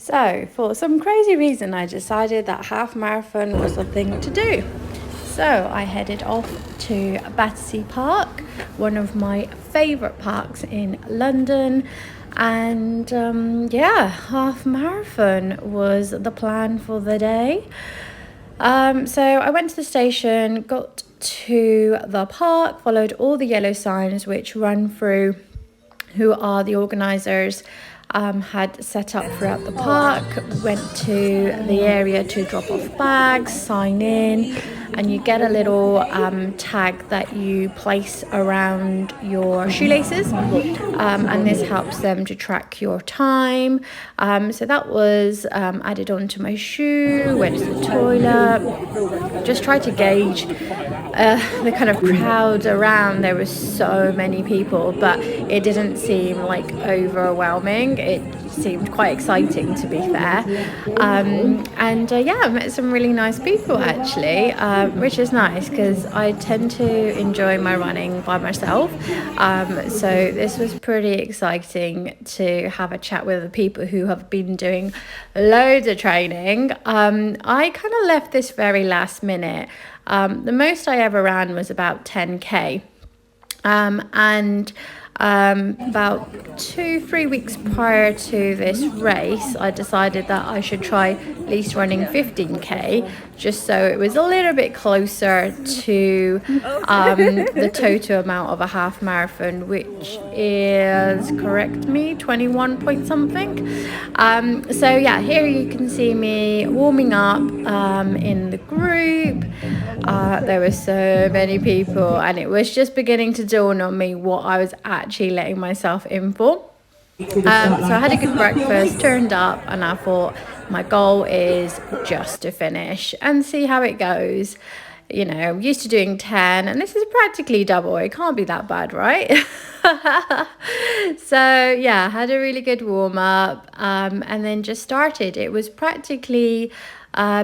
So for some crazy reason, I decided that half marathon was the thing to do. So I headed off to Battersea Park, one of my favourite parks in London. And half marathon was the plan for the day. So I went to the station, got to the park, followed all the yellow signs which Runthrough, who are the organisers, had set up throughout the park. Went to the area to drop off bags, sign in, and you get a little tag that you place around your shoelaces, and this helps them to track your time. So that was added onto my shoe. Went to the toilet, just tried to gauge the kind of crowd around. There were so many people, but it didn't seem like overwhelming. It seemed quite exciting, to be fair. I met some really nice people actually, which is nice because I tend to enjoy my running by myself. So this was pretty exciting to have a chat with the people who have been doing loads of training. I kind of left this very last minute. The most I ever ran was about 10k. About 2-3 weeks prior to this race, I decided that I should try at least running 15k, just so it was a little bit closer to the total amount of a half marathon, which is, correct me, 21 point something. Here you can see me warming up in the group. There were so many people, and it was just beginning to dawn on me what I was actually letting myself in for. So I had a good breakfast, turned up, and I thought my goal is just to finish and see how it goes. You know, I'm used to doing 10, and this is practically double. It can't be that bad, right? So yeah, had a really good warm up, and then just started. It was practically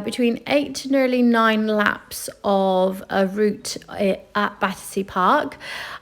between 8 to nearly 9 laps of a route at Battersea Park.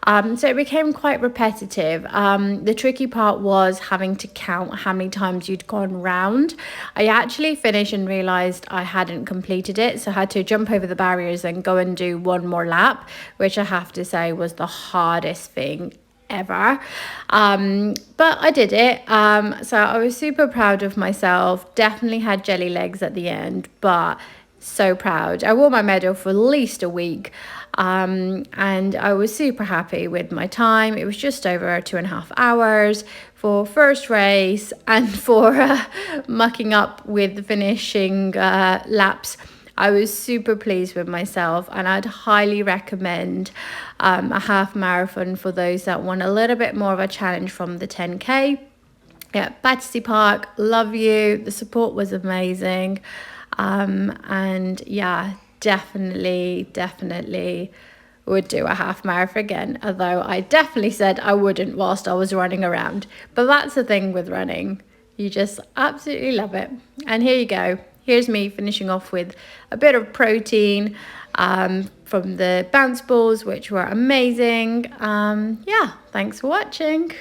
So it became quite repetitive. The tricky part was having to count how many times you'd gone round. I actually finished and realised I hadn't completed it, so I had to jump over the barriers and go and do one more lap, which I have to say was the hardest thing ever. But I did it. So I was super proud of myself. Definitely had jelly legs at the end, but so proud. I wore my medal for at least a week. And I was super happy with my time. It was just over 2.5 hours for first race, and for mucking up with the finishing laps. I was super pleased with myself, and I'd highly recommend a half marathon for those that want a little bit more of a challenge from the 10k. Yeah, Battersea Park, love you. The support was amazing. Definitely would do a half marathon again, although I definitely said I wouldn't whilst I was running around. But that's the thing with running, you just absolutely love it. And here you go. Here's me finishing off with a bit of protein from the bounce balls, which were amazing. Thanks for watching.